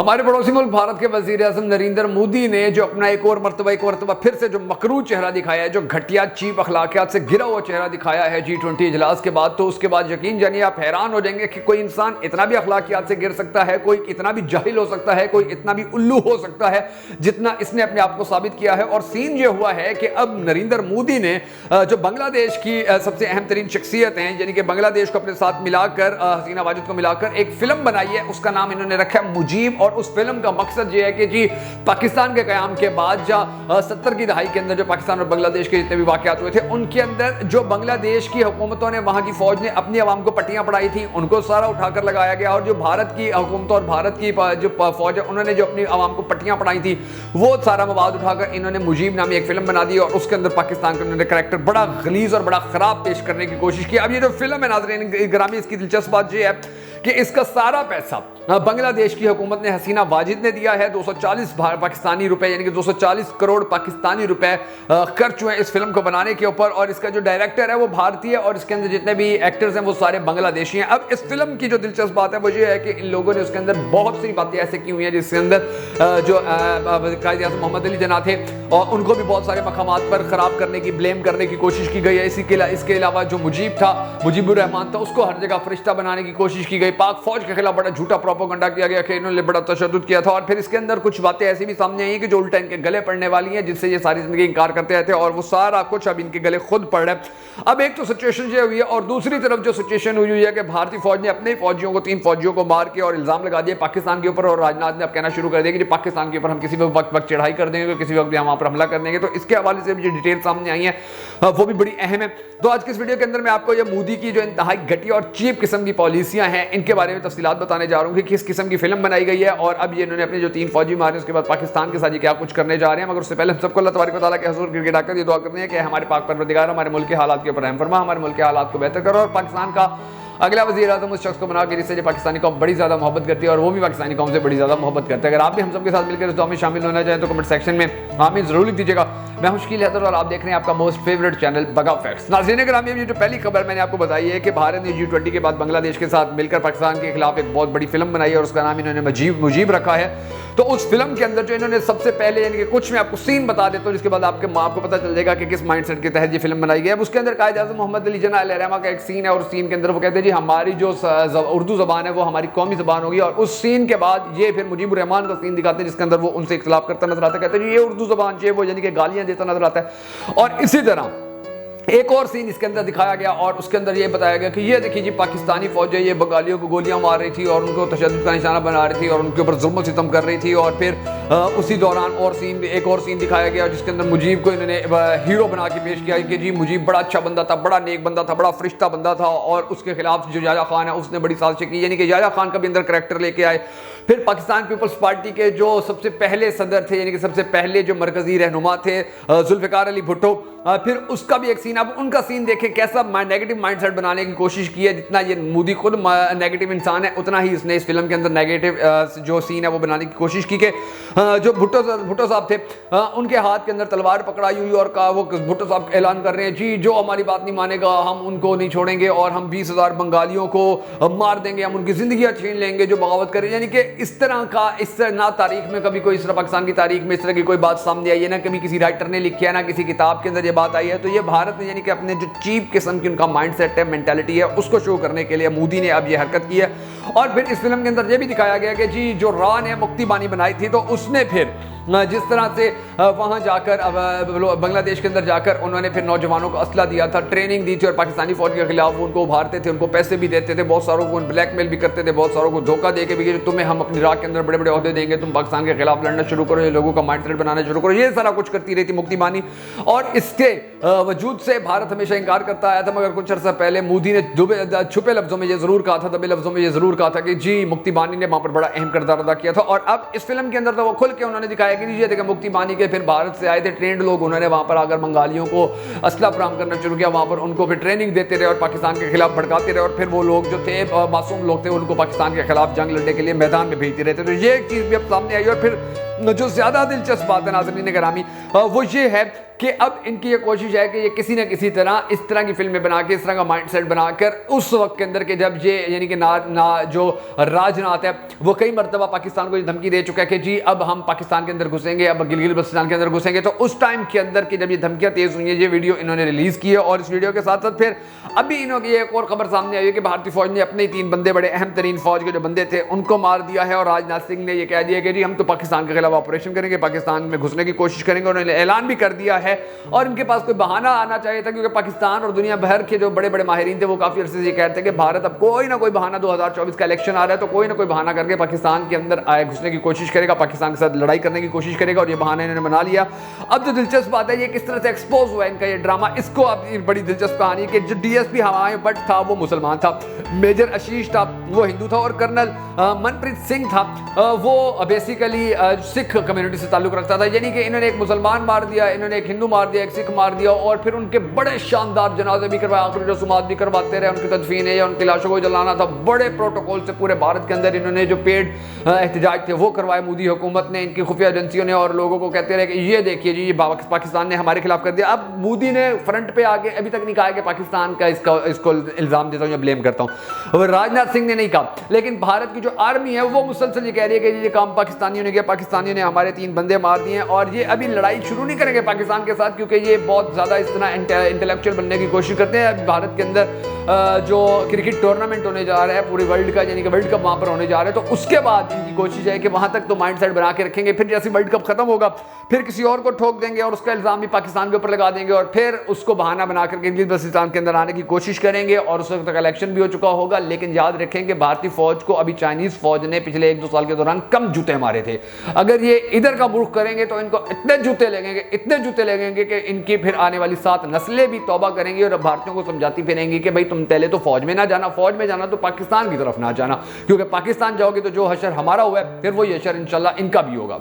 हमारे पड़ोसी मुल्क भारत के वजीर आज़म नरेंद्र मोदी ने जो अपना एक और मरतबा फिर से जो मकरू चेहरा दिखाया है, जो घटिया चीप अखलाकियात से घिरा हुआ चेहरा दिखाया है G20 इजलास के बाद, तो उसके बाद यकीन जानिए आप हैरान हो जाएंगे कि कोई इंसान इतना भी अखलाकियात से गिर सकता है, कोई इतना भी जाहिल हो सकता है, कोई इतना भी उल्लू हो सकता है जितना इसने अपने आप को साबित किया है। और सीन ये हुआ है कि अब नरेंद्र मोदी ने जो बांग्लादेश की सबसे अहम तरीन शख्सियत हैं, यानी कि बांग्लादेश को अपने साथ मिलाकर हसीना वाजिद को मिलाकर एक फिल्म बनाई है। उसका नाम इन्होंने रखा है मुजीब। और उस फिल्म का मकसद ये है कि जी पाकिस्तान के क़याम के बाद 70 की दहाई के अंदर जो पाकिस्तान और बांग्लादेश के जितने भी वाक़यात हुए थे, उनके अंदर जो बांग्लादेश की हुकूमतों ने, वहां की फौज ने अपनी आवाम को पट्टियां पढ़ाई थी, उनको सारा उठाकर लगाया गया। और जो भारत की हुकूमत और भारत की जो फौज है, उन्होंने जो अपनी आवाम को पट्टियां पढ़ाई थी, वो सारा मवाद उठाकर इन्होंने मुजीब नामी एक फिल्म बना दी। और उसके अंदर पाकिस्तान का उन्होंने करैक्टर बड़ा गलीज और बड़ा खराब पेश करने की कोशिश की। अब ये जो फिल्म है नाज़रीन गिरामी, इसकी दिलचस्प बात यह है कि इसका सारा पैसा बांग्लादेश की हुकूमत ने हसीना वाजिद ने दिया है। 240 पाकिस्तानी रुपए यानी कि 240 करोड़ पाकिस्तानी रुपए खर्च हुए इस फिल्म को बनाने के ऊपर। और इसका जो डायरेक्टर है वो भारतीय और इसके अंदर जितने भी एक्टर्स हैं वो सारे बांग्लादेशी हैं। अब इस फिल्म की जो दिलचस्प बात है वो ये है कि इन लोगों ने उसके अंदर बहुत सी बातें ऐसे की हुई हैं जिसके अंदर जो कायद आज़म मोहम्मद अली जना थे और उनको भी बहुत सारे मकामात पर ख़राब करने की, ब्लेम करने की कोशिश की गई है। इसके अलावा जो मुजीब था, मुजीबुर रहमान था, उसको हर जगह फरिश्ता बनाने की कोशिश की गई। पाक फौज के खिलाफ बड़ा झूठा प्रोपेगेंडा किया गया कि इन्होंने बड़ा तशद्दुद किया था। और फिर इसके अंदर कुछ बातें ऐसी भी सामने आई हैं कि जो उल्टा इनके गले पड़ने वाली हैं, जिससे ये सारी जिंदगी इनकार करते रहते हैं और वो सारा कुछ अब इनके गले खुद पड़ रहा है। अब एक तो सिचुएशन ये हुई है और दूसरी तरफ जो सिचुएशन हुई है कि भारतीय फौज ने अपने फौजियों को, 3 फौजियों को मार के और इल्जाम लगा दिया पाकिस्तान के ऊपर। और राजनाथ ने अब कहना शुरू कर दिया कि पाकिस्तान के ऊपर हम किसी वक्त चढ़ाई कर देंगे, तो किसी वक्त भी हम वहां पर हमला कर देंगे। तो इसके हवाले से भी जो डिटेल सामने आई है वो भी बड़ी अहम है। तो आज की इस वीडियो के अंदर मैं आपको ये मोदी की जो इंतहाई घटिया और चीप किस्म की पॉलिसियां हैं, इनके बारे में तफसीलात बताने जा रहा हूं कि किस किस्म की फिल्म बनाई गई है और अब ये इन्होंने अपने जो 3 फौजी मारे उसके बाद पाकिस्तान के साथ ये क्या कुछ करने जा रहे हैं। मगर उससे पहले हम सबको अल्लाह तबारक व तआला के हुजूर गिड़गिड़ाकर ये दुआ करनी है कि हमारे पाक परवरदिगार हमारे मुल्क के हालात के ऊपर रहम फरमा, हमारे मुल्क के हालात को बेहतर करो और पाकिस्तान का अगला वज़ीर आज़म उस शख्स को बना के जिससे जो पाकिस्तानी कौम बड़ी ज़्यादा मोहब्बत करती है और वो भी पाकिस्तानी कौम से बड़ी ज़्यादा मोहब्बत करता है। अगर आप भी हम सबके साथ मिलकर इस दुआ में शामिल होना चाहें तो कमेंट सेक्शन में आमीन ज़रूर लिख दीजिएगा। मैं हूं शकील हैदर और आप देख रहे हैं आपका मोस्ट फेवरेट चैनल बगा फैक्ट्स। नाज़रीन ग्रामी, ये जो पहली खबर मैंने आपको बताई है कि भारत ने G20 के बाद बांग्लादेश के साथ मिलकर पाकिस्तान के खिलाफ एक बहुत बड़ी फिल्म बनाई है और उसका नाम इन्होंने मुजीब रखा है। तो उस फिल्म के अंदर जो इन्होंने सबसे पहले, यानी कि कुछ मैं आपको सीन बता देता हूँ जिसके बाद आपको पता चल जाएगा कि किस माइंडसेट के तहत ये फिल्म बनाई गई है। उसके अंदर कायद आज़म मोहम्मद अली जना अलैहिर्रहमा का एक सीन है और उस सीन के अंदर वो कहते हैं जी हमारी जो उर्दू ज़बान है वो हमारी कौमी ज़बान होगी। और उस सीन के बाद ये फिर मुजीबुर रहमान का सीन दिखाते हैं जिसके अंदर वो उनसे इख्तिलाफ करता नजर आता है, कहते हैं ये उर्दू ज़बान चाहिए, वो यानी कि गालियाँ देता नजर आता है। और इसी तरह एक और सीन इसके अंदर दिखाया गया और उसके अंदर ये बताया गया कि ये देखिए जी पाकिस्तानी फौज है, ये बंगालियों को गोलियां मार रही थी और उनको तशद्दुद का निशाना बना रही थी और उनके ऊपर जुल्म सितम कर रही थी। और फिर उसी दौरान एक और सीन दिखाया गया जिसके अंदर मुजीब को इन्होंने हीरो बना के पेश किया कि जी मुजीब बड़ा अच्छा बंदा था, बड़ा नेक बंदा था, बड़ा फरिश्ता बंदा था। और उसके खिलाफ जो याया खान है उसने बड़ी साजिश की, यानी कि याया खान का भी अंदर करैक्टर लेके आए। फिर पाकिस्तान पीपल्स पार्टी के जो सबसे पहले सदर थे, यानी कि सबसे पहले जो मरकजी रहनुमा थे जुल्फ़िकार अली भुट्टो, फिर उसका भी एक सीन, अब उनका सीन देखें कैसा नेगेटिव माइंडसेट बनाने की कोशिश की है। जितना ये मोदी खुद नेगेटिव इंसान है उतना ही इसने इस फिल्म के अंदर नेगेटिव जो सीन है वो बनाने की कोशिश की कि जो भुट्टो साहब थे उनके हाथ के अंदर तलवार पकड़ाई हुई और वो भुट्टो साहब ऐलान कर रहे हैं जी जो हमारी बात नहीं मानेगा हम उनको नहीं छोड़ेंगे और हम 20,000 बंगालियों को मार देंगे, हम उनकी जिंदगियां छीन लेंगे जो बगावत करें। यानी कि इस तरह का, इस तरह ना तारीख में कभी कोई इस तरह पाकिस्तान की तारीख में इस तरह की कोई बात सामने आई है, ना कभी किसी राइटर ने लिखी है, ना किसी किताब के अंदर ये बात आई है। तो ये भारत ने यानी कि अपने जो चीप किस्म की उनका माइंडसेट है, मेंटालिटी है, उसको शो करने के लिए मोदी ने अब ये हरकत की है। और फिर इस फिल्म के अंदर ये भी दिखाया गया कि जी जो रॉ ने मुक्ति बानी बनाई थी तो उसने फिर जिस तरह से वहाँ जाकर बांग्लादेश के अंदर जाकर उन्होंने फिर नौजवानों को असला दिया था, ट्रेनिंग दी थी और पाकिस्तानी फौज के खिलाफ उनको उभारते थे, उनको पैसे भी देते थे, बहुत सारों को ब्लैकमेल भी करते थे, बहुत सारों को धोखा दे के भी कि तुम्हें हम अपनी राह के अंदर बड़े बड़े ओहदे देंगे, तुम पाकिस्तान के खिलाफ लड़ना शुरू करो, ये लोगों का माइंडसेट बनाना शुरू करो, ये सारा कुछ करती रही थी मुक्ति बानी। और इसके वजूद से भारत हमेशा इनकार करता आया था, मगर कुछ अर्सा पहले मोदी ने छुपे लफ्जों में ये जरूर कहा था, दबे लफ्जों में ये जरूर कहा था कि जी मुक्ति बानी ने वहाँ पर बड़ा अहम किरदार अदा किया था। और अब इस फिल्म के अंदर तो वो खुल के उन्होंने दिखाया कि ये देखिए मुक्ति बानी के फिर भारत से आए थे ट्रेंड लोग, उन्होंने वहां पर आकर बंगालियों को असला फराहम करना शुरू किया, वहां पर उनको फिर ट्रेनिंग देते रहे और पाकिस्तान के खिलाफ भड़काते रहे। और फिर वो लोग जो थे मासूम लोग थे उनको पाकिस्तान के खिलाफ जंग लड़ने के लिए मैदान में भेजते रहते। तो ये एक चीज भी अब सामने आई। और फिर जो ज्यादा दिलचस्प बात है नाज़रीन गिरामी वो ये है कि अब इनकी ये कोशिश है कि ये किसी न किसी तरह इस तरह की फिल्में बना के, इस तरह का माइंडसेट बनाकर उस वक्त के अंदर के जब ये यानी कि जो राजनाथ है वो कई मरतबा पाकिस्तान को ये धमकी दे चुका है कि जी अब हम पाकिस्तान के अंदर घुसेंगे, अब गिलगित बल्तिस्तान के अंदर घुसेंगे, तो उस टाइम के अंदर की जब ये धमकियां तेज हुई है, ये वीडियो इन्होंने रिलीज की है। और इस वीडियो के साथ साथ फिर अभी इन्होंने एक और खबर सामने आई है कि भारतीय फौज ने अपने 3 बंदे, बड़े अहम तरीन फौज के जो बंदे थे, उनको मार दिया है। और राजनाथ सिंह ने यह कह दिया कि जी हम तो पाकिस्तान के खिलाफ ऑपरेशन करेंगे, पाकिस्तान में घुसने की कोशिश करेंगे। उन्होंने ऐलान भी कर दिया है और इनके पास कोई बहाना आना चाहिए था, क्योंकि पाकिस्तान और दुनिया भर के जो बड़े बड़े माहिरीन थे वो काफी अरसे से ये कहते थे कि भारत अब कोई ना कोई बहाना, 2024 का इलेक्शन आ रहा है तो कोई ना कोई बहाना करके पाकिस्तान के अंदर आए घुसने की कोशिश करेगा, पाकिस्तान के साथ लड़ाई करने की कोशिश करेगा। और ये बहाना इन्होंने बना लिया। अब जो दिलचस्प बात है ये किस तरह से एक्सपोज हुआ इनका ये ड्रामा, इसको अब बड़ी दिलचस्प कहानी कि जो डीएसपी हुमायूं भट्ट था वो मुसलमान था, मेजर आशीष था वो हिंदू था, और कर्नल मनप्रीत सिंह था वो बेसिकली सिख कम्युनिटी से ताल्लुक रखता था। यानी कि इन्होंने एक मुसलमान मार दिया, इन्होंने एक हिंदू मार दिया, एक सिख मार दिया, और फिर उनके बड़े शानदार जनाजे भी करवाए, आखिरी रसूमात भी करवाते रहे, उनकी तदफीन है या उनकी लाशों को जलाना था, बड़े प्रोटोकॉल से पूरे भारत के अंदर इन्होंने जो पेड एहतजाज थे वो करवाए मोदी हुकूमत ने, इनकी खुफिया एजेंसियों ने, और लोगों को कहते रहे कि ये देखिए जी ये पाकिस्तान ने हमारे खिलाफ कर दिया। अब मोदी ने फ्रंट पे आके अभी तक नहीं कहा कि पाकिस्तान का इसको इल्जाम देता हूँ या ब्लेम करता हूँ, राजनाथ सिंह ने नहीं कहा, लेकिन भारत की जो आर्मी है वो मुसलसल ये कह रही है कि ये काम पाकिस्तानियों ने किया, पाकिस्तानियों ने हमारे 3 बंदे मार दिए हैं। और ये अभी लड़ाई शुरू नहीं करेंगे पाकिस्तान के साथ, क्योंकि ये बहुत ज़्यादा इस तरह इंटेलेक्चुअल बनने की कोशिश करते हैं। भारत के अंदर जो क्रिकेट टूर्नामेंट होने जा रहा है पूरे वर्ल्ड का, यानी कि वर्ल्ड कप वहाँ पर होने जा रहा है, तो उसके बाद इनकी कोशिश है कि वहाँ तक तो माइंड सेट बना के रखेंगे, फिर जैसे वर्ल्ड कप खत्म होगा फिर किसी और को ठोक देंगे और उसका इल्ज़ाम भी पाकिस्तान के ऊपर लगा देंगे, और फिर उसको बहाना बना करके गिलगित बल्तिस्तान के अंदर आने की कोशिश करेंगे, और उस वक्त तक इलेक्शन भी हो चुका होगा। लेकिन याद रखें कि भारतीय फौज को अभी चाइनीज़ फौज ने पिछले 1-2 साल के दौरान कम जूते मारे थे। अगर ये इधर का रुख करेंगे तो इनको इतने जूते लगेंगे कि इनकी फिर आने वाली 7 नस्लें भी तौबा करेंगी और भारतीयों को समझाती फिरेंगी कि भाई तुम पहले तो फौज में ना जाना, फौज में जाना तो पाकिस्तान की तरफ ना जाना, क्योंकि पाकिस्तान जाओगे तो जो हशर हमारा हुआ है फिर वही हशर इंशाल्लाह इनका भी होगा।